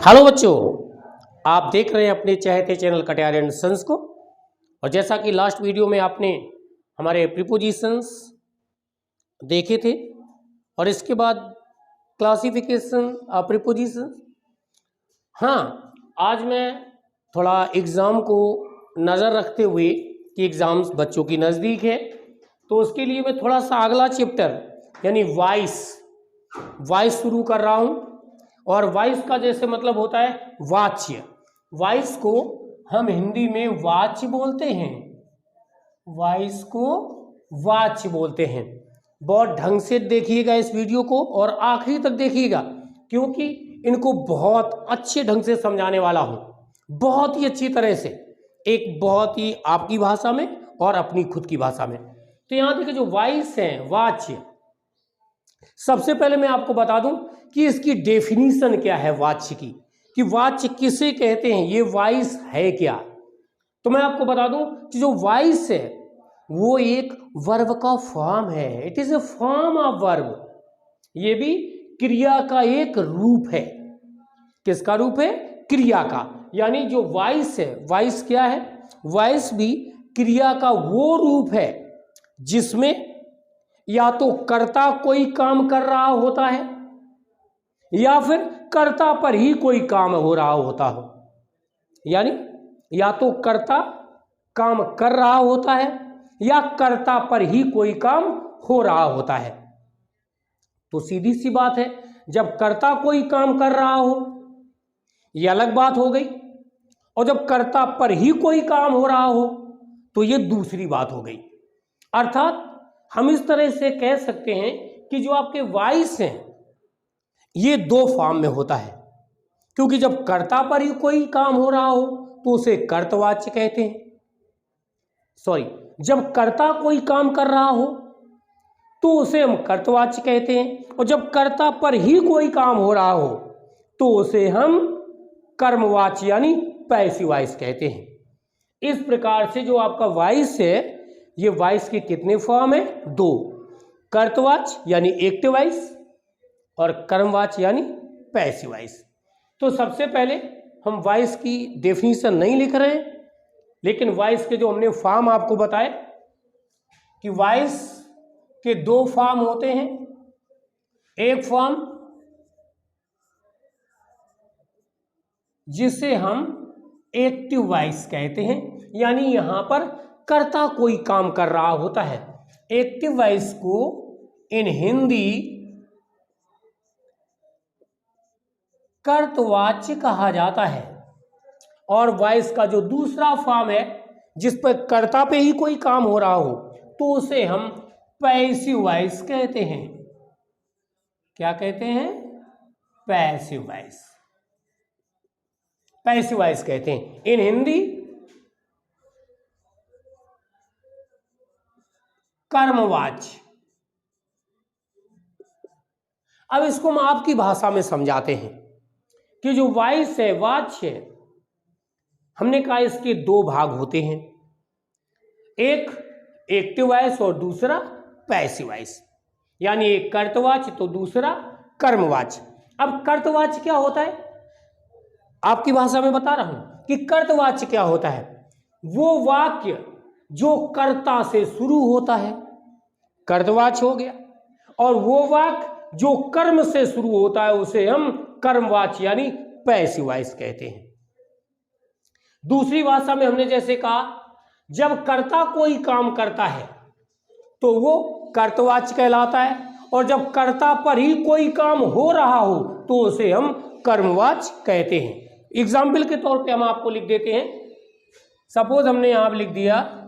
Hello बच्चों, आप देख रहे हैं अपने चहेते चैनल कटियार एंड सन्स को। और जैसा कि लास्ट वीडियो में आपने हमारे प्रीपोजिशंस देखे थे और इसके बाद क्लासिफिकेशन ऑफ प्रीपोजिशन। हाँ, आज मैं थोड़ा एग्ज़ाम को नज़र रखते हुए कि एग्ज़ाम्स बच्चों की नज़दीक है, तो उसके लिए मैं थोड़ा सा अगला चैप्टर यानी वॉइस शुरू कर रहा हूँ। और वॉइस का जैसे मतलब होता है वाच्य। वॉइस को हम हिंदी में वाच्य बोलते हैं, वॉइस को वाच्य बोलते हैं। बहुत ढंग से देखिएगा इस वीडियो को और आखिरी तक देखिएगा, क्योंकि इनको बहुत अच्छे ढंग से समझाने वाला हूँ, बहुत ही अच्छी तरह से, एक बहुत ही आपकी भाषा में और अपनी खुद की भाषा में। तो यहाँ देखिए जो वॉइस है वाच्य, सबसे पहले मैं आपको बता दूं कि इसकी डेफिनीशन क्या है वाच्य की, कि वाच्य किसे कहते हैं, ये वॉइस है क्या। तो मैं आपको बता दूं कि जो वॉइस है वो एक वर्ब का फॉर्म है। It is a form of verb. ये भी क्रिया का एक रूप है। किसका रूप है? क्रिया का। यानी जो वॉइस है, वॉइस क्या है? वॉइस भी क्रिया का वो रूप है जिसमें या तो कर्ता कोई काम कर रहा होता है या फिर कर्ता पर ही कोई काम हो रहा होता हो। यानी या तो कर्ता काम कर रहा होता है या कर्ता पर ही कोई काम हो रहा होता है। तो सीधी सी बात है, जब कर्ता कोई काम कर रहा हो यह अलग बात हो गई, और जब कर्ता पर ही कोई काम हो रहा हो तो यह दूसरी बात हो गई। अर्थात हम इस तरह से कह सकते हैं कि जो आपके वॉइस हैं ये दो फॉर्म में होता है, क्योंकि जब कर्ता पर ही कोई काम हो रहा हो तो उसे कर्तवाच्य कहते हैं। जब कर्ता कोई काम कर रहा हो तो उसे हम कर्तवाच्य कहते हैं, और जब कर्ता पर ही कोई काम हो रहा हो तो उसे हम कर्मवाच्य यानी पैसिव वॉइस कहते हैं। इस प्रकार से जो आपका वॉइस है, ये वॉइस के कितने फॉर्म है? दो, कर्तवाच्य यानी एक्टिव वॉइस और कर्मवाच्य यानी पैसिव वॉइस। तो सबसे पहले हम वॉइस की डेफिनेशन नहीं लिख रहे हैं, लेकिन वॉइस के जो हमने फॉर्म आपको बताए कि वॉइस के दो फॉर्म होते हैं। एक फॉर्म जिसे हम एक्टिव वॉइस कहते हैं, यानी यहां पर कर्ता कोई काम कर रहा होता है। एक्टिव वॉइस को इन हिंदी कर्तवाच्य कहा जाता है। और वॉइस का जो दूसरा फॉर्म है जिस पर कर्ता पे ही कोई काम हो रहा हो तो उसे हम पैसिव वॉइस कहते हैं। क्या कहते हैं? Passive voice. पैसिव वॉइस कहते हैं इन हिंदी कर्मवाच्य। अब इसको हम आपकी भाषा में समझाते हैं कि जो वॉइस है वाच्य है, हमने कहा इसके दो भाग होते हैं, एक एक्टिव वॉइस और दूसरा पैसिव वॉइस। यानी एक कर्तवाच्य तो दूसरा कर्मवाच्य। अब कर्तवाच्य क्या होता है? आपकी भाषा में बता रहा हूं कि कर्तवाच्य क्या होता है। वो वाक्य जो कर्ता से शुरू होता है, कर्तवाच्य हो गया, और वो वाक्य जो कर्म से शुरू होता है उसे हम कर्मवाच्य यानी पैसिव वॉइस कहते हैं। दूसरी भाषा में हमने जैसे कहा, जब कर्ता कोई काम करता है तो वो कर्तवाच्य कहलाता है, और जब कर्ता पर ही कोई काम हो रहा हो तो उसे हम कर्मवाच्य कहते हैं। एग्जाम्पल के तौर पे हम आपको लिख देते हैं। सपोज हमने यहां लिख दिया,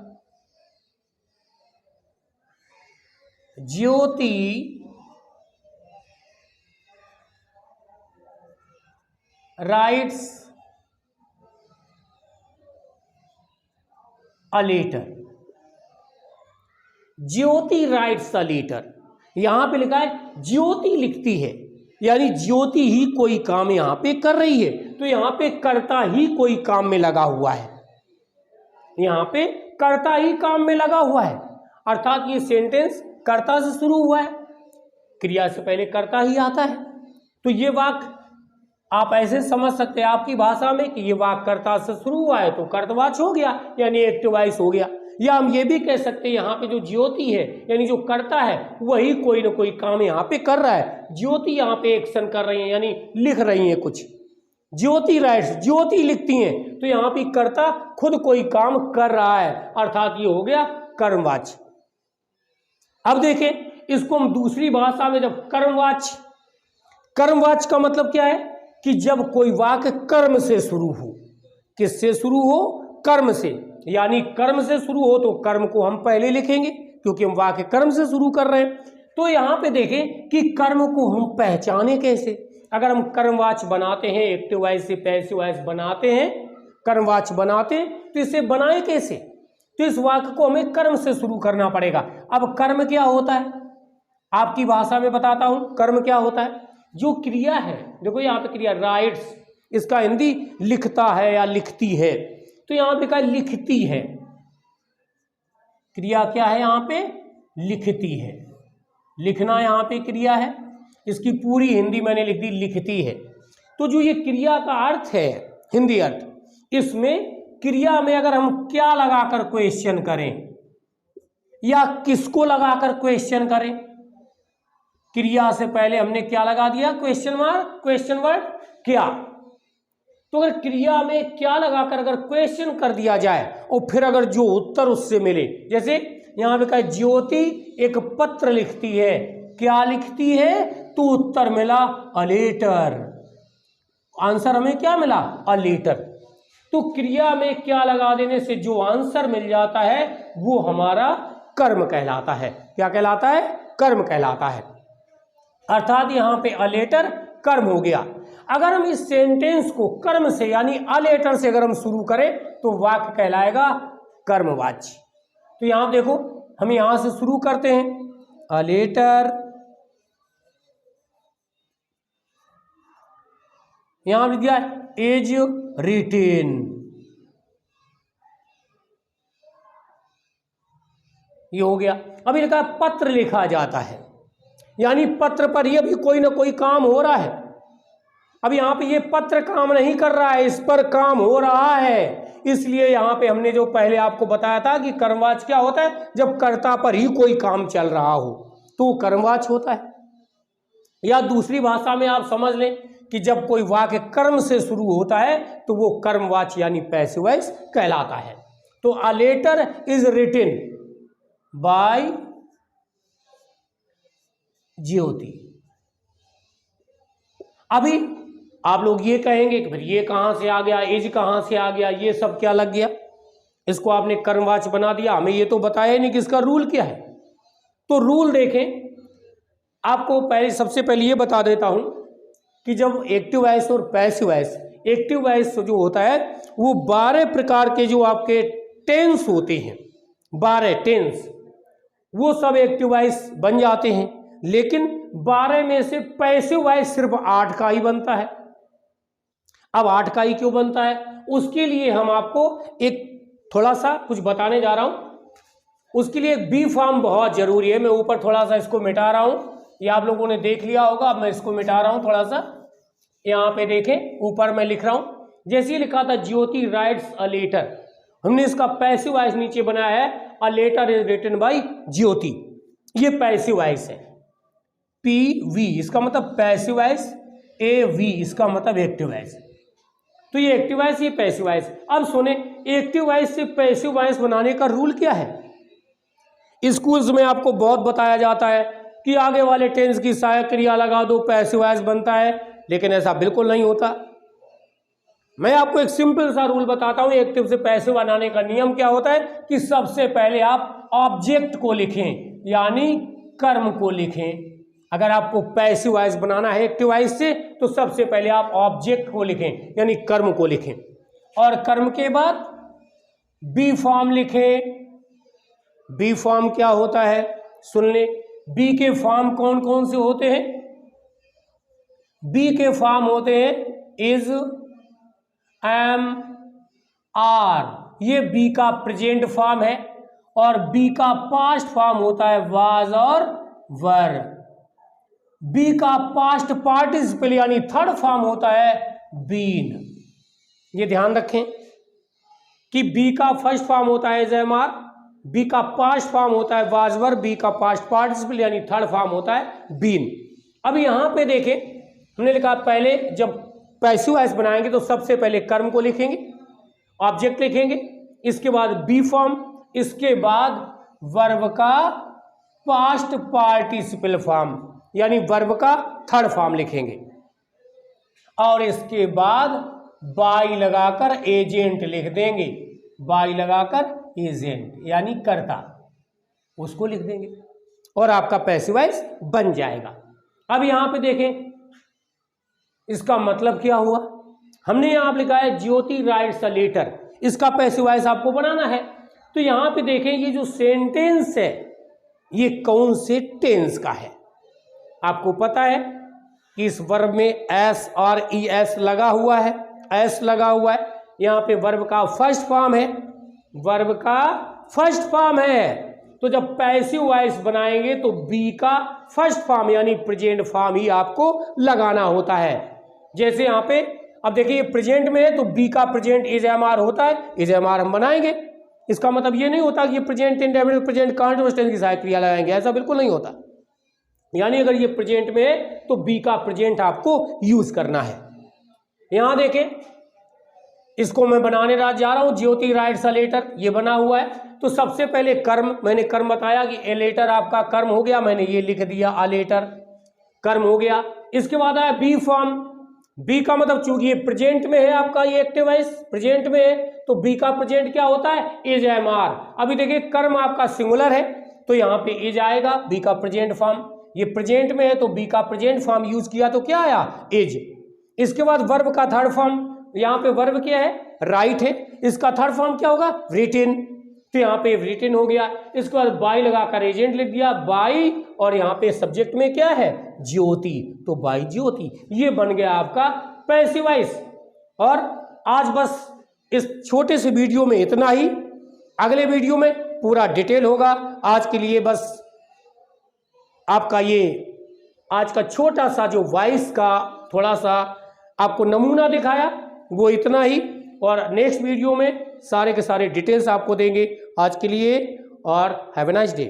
Jyoti writes a letter. Jyoti writes a letter, यहां पे लिखा है ज्योति लिखती है, यानी ज्योति ही कोई काम यहां पे कर रही है। तो यहां पे कर्ता ही कोई काम में लगा हुआ है, यहां पे कर्ता ही काम में लगा हुआ है। अर्थात ये सेंटेंस कर्ता से शुरू हुआ है, क्रिया से पहले कर्ता ही आता है। तो ये वाक्य आप ऐसे समझ सकते हैं आपकी भाषा में कि ये वाक्य कर्ता से शुरू हुआ है तो कर्तवाच हो गया यानी एक्टिव वॉइस हो गया। या हम ये भी कह सकते हैं यहाँ पे जो ज्योति है यानी जो कर्ता है वही कोई ना कोई काम यहाँ पे कर रहा है। ज्योति यहाँ पे एक्शन कर रही है यानी लिख रही है कुछ। ज्योति राइट्स, ज्योति लिखती हैं तो यहाँ पे कर्ता खुद कोई काम कर रहा है, अर्थात ये हो गया कर्मवाच्य। अब देखें इसको हम दूसरी भाषा में, जब कर्मवाच्य, कर्मवाच्य का मतलब क्या है कि जब कोई वाक्य कर्म से शुरू हो। किससे शुरू हो? कर्म से। यानी कर्म से शुरू हो तो कर्म को हम पहले लिखेंगे क्योंकि हम वाक्य कर्म से शुरू कर रहे हैं। तो यहाँ पे देखें कि कर्म को हम पहचाने कैसे। अगर हम कर्मवाच्य बनाते हैं, एक्टिव वॉइस से पैसिव वॉइस बनाते हैं, कर्मवाच्य बनाते हैं तो इसे बनाए कैसे? तो इस वाक्य को हमें कर्म से शुरू करना पड़ेगा। अब कर्म क्या होता है आपकी भाषा में बताता हूं। कर्म क्या होता है? जो क्रिया है, देखो यहाँ पे क्रिया राइट्स, इसका हिंदी लिखता है या लिखती है, तो यहाँ पे क्या लिखती है। क्रिया क्या है यहाँ पे? लिखती है। लिखना यहाँ पे क्रिया है, इसकी पूरी हिंदी मैंने लिख दी लिखती है। तो जो ये क्रिया का अर्थ है, हिंदी अर्थ, इसमें क्रिया में अगर हम क्या लगाकर क्वेश्चन करें या किसको लगाकर क्वेश्चन करें, क्रिया से पहले हमने क्या लगा दिया? क्वेश्चन मार्क, क्वेश्चन वर्ड क्या। तो अगर क्रिया में क्या लगाकर अगर क्वेश्चन कर दिया जाए और फिर अगर जो उत्तर उससे मिले, जैसे यहां पे कहा ज्योति एक पत्र लिखती है, क्या लिखती है? तो उत्तर मिला अ लेटर। आंसर हमें क्या मिला? A letter. तो क्रिया में क्या लगा देने से जो आंसर मिल जाता है वो हमारा कर्म कहलाता है। क्या कहलाता है? कर्म कहलाता है। अर्थात यहां पे अ लेटर कर्म हो गया। अगर हम इस सेंटेंस को कर्म से यानी अ लेटर से अगर हम शुरू करें तो वाक्य कहलाएगा कर्मवाच्य। तो यहां देखो हम यहां से शुरू करते हैं, अ लेटर, यहां लिख दिया इज रिटेन, ये हो गया। अभी लिखा पत्र लिखा जाता है, यानी पत्र पर ही अभी कोई ना कोई काम हो रहा है। अब यहाँ पे ये पत्र काम नहीं कर रहा है, इस पर काम हो रहा है। इसलिए यहाँ पे हमने जो पहले आपको बताया था कि कर्मवाच्य क्या होता है, जब कर्ता पर ही कोई काम चल रहा हो तो कर्मवाच्य होता है। या दूसरी भाषा में आप समझ लें कि जब कोई वाक्य कर्म से शुरू होता है तो वो कर्मवाच्य यानी पैसिव वॉइस कहलाता है। तो a letter is written by Jyoti. अभी आप लोग ये कहेंगे कि फिर ये कहां से आ गया, इज कहां से आ गया, ये सब क्या लग गया, इसको आपने कर्मवाच्य बना दिया, हमें ये तो बताया ही नहीं कि इसका रूल क्या है। तो रूल देखें, आपको पहले सबसे पहले ये बता देता हूं कि जब एक्टिव वॉइस और पैसिव वॉइस, एक्टिव वॉइस जो होता है वो 12 प्रकार के जो आपके टेंस होते हैं, 12 टेंस, वो सब एक्टिव वॉइस बन जाते हैं। लेकिन 12 में से पैसिव वॉइस सिर्फ 8 का ही बनता है। अब 8 का ही क्यों बनता है, उसके लिए हम आपको एक थोड़ा सा कुछ बताने जा रहा हूं। उसके लिए बी फॉर्म बहुत जरूरी है। मैं ऊपर थोड़ा सा इसको मिटा रहा हूं, ये आप लोगों ने देख लिया होगा। अब मैं इसको मिटा रहा हूं थोड़ा सा, यहाँ पे देखें ऊपर मैं लिख रहा हूं, जैसे ही लिखा था ज्योति राइट्स अ लेटर, हमने इसका पैसिव वॉइस नीचे बनाया है, a letter is written by Jyoti, ये पैसिव वॉइस है। पी वी इसका मतलब पैसिव वॉइस, ए वी इसका मतलब एक्टिव वॉइस। तो ये एक्टिव वॉइस, ये पैसिव वॉइस। अब सुने, एक्टिव वॉइस से पैसिव वॉइस बनाने का रूल क्या है। स्कूल्स में आपको बहुत बताया जाता है कि आगे वाले टेंस की सहायक क्रिया लगा दो, पैसिव वॉइस बनता है, लेकिन ऐसा बिल्कुल नहीं होता। मैं आपको एक सिंपल सा रूल बताता हूं। एक्टिव से पैसिव बनाने का नियम क्या होता है कि सबसे पहले आप ऑब्जेक्ट को लिखें, यानी कर्म को लिखें। अगर आपको पैसिव वॉइस बनाना है एक्टिव वॉइस से तो सबसे पहले आप ऑब्जेक्ट को लिखें, यानी कर्म को लिखें, और कर्म के बाद बी फॉर्म लिखें। बी फॉर्म क्या होता है सुन ले। बी के फॉर्म कौन कौन से होते हैं? बी के फॉर्म होते हैं इज, एम, आर, ये बी का प्रेजेंट फॉर्म है, और बी का पास्ट फॉर्म होता है वाज और वर। बी का पास्ट पार्टिसिपल यानी थर्ड फॉर्म होता है बीन। ये ध्यान रखें कि बी का फर्स्ट फॉर्म होता है एजएमआर, बी का पास्ट फॉर्म होता है वाजवर, बी का पास्ट पार्टिसिपल यानी थर्ड फॉर्म होता है बीन। अब यहां पे देखें, हमने लिखा पहले जब पैसिव वॉइस बनाएंगे तो सबसे पहले कर्म को लिखेंगे, ऑब्जेक्ट लिखेंगे, इसके बाद बी फॉर्म, इसके बाद वर्ब का पास्ट पार्टिसिपल फॉर्म यानी वर्ब का थर्ड फॉर्म लिखेंगे, और इसके बाद बाई लगाकर एजेंट लिख देंगे, बाई लगाकर एजेंट यानी कर्ता, उसको लिख देंगे और आपका पैसिव वॉइस बन जाएगा। अब यहां पे देखें इसका मतलब क्या हुआ। हमने यहां पे लिखा है ज्योति राइट्स अ लेटर, इसका पैसिव वॉइस आपको बनाना है। तो यहां पे देखें ये जो सेंटेंस है ये कौन से टेंस का है। आपको पता है कि इस वर्ब में एस और ई एस लगा हुआ है, एस लगा हुआ है, यहाँ पे वर्ब का फर्स्ट फॉर्म है, वर्ब का फर्स्ट फॉर्म है। तो जब पैसिव वॉइस बनाएंगे तो बी का फर्स्ट फॉर्म यानी प्रेजेंट फॉर्म ही आपको लगाना होता है। जैसे यहाँ पे अब देखिए प्रेजेंट में है तो बी का प्रेजेंट इज एम आर होता है, इज एम आर हम बनाएंगे। इसका मतलब ये नहीं होता कि ये present indefinite present continuous tense की सहायक क्रिया लगाएंगे, ऐसा बिल्कुल नहीं होता। यानी अगर ये प्रेजेंट में है तो बी का प्रेजेंट आपको यूज करना है। यहां देखें इसको मैं बनाने जा रहा हूं, ज्योति राइट्स अ लेटर, ये बना हुआ है। तो सबसे पहले कर्म, मैंने कर्म बताया कि ए लेटर आपका कर्म हो गया, मैंने ये लिख दिया अ लेटर, कर्म हो गया। इसके बाद आया बी फॉर्म, बी का मतलब चूंकि ये प्रेजेंट में है आपका, ये एक्टिव वॉइस प्रेजेंट में है तो बी का प्रेजेंट क्या होता है इज एम आर। अभी देखिए कर्म आपका सिंगुलर है तो यहाँ पे इज आएगा, बी का प्रेजेंट फॉर्म, ये प्रेजेंट में है तो बी का प्रेजेंट फॉर्म यूज किया तो क्या आया इज। इसके बाद वर्ब का थर्ड फॉर्म, यहाँ पे वर्ब क्या है राइट है, इसका थर्ड फॉर्म क्या होगा रिटिन, तो यहाँ पे रिटिन हो गया। इसके बाद बाई लगाकर एजेंट लिख दिया बाई, और यहाँ पे सब्जेक्ट में क्या है ज्योति, तो बाई ज्योति, ये बन गया आपका पैसिव वॉइस। और आज बस इस छोटे से वीडियो में इतना ही, अगले वीडियो में पूरा डिटेल होगा। आज के लिए बस आपका ये आज का छोटा सा जो वॉइस का थोड़ा सा आपको नमूना दिखाया वो इतना ही, और नेक्स्ट वीडियो में सारे के सारे डिटेल्स आपको देंगे। आज के लिए और हैव ए नाइस डे।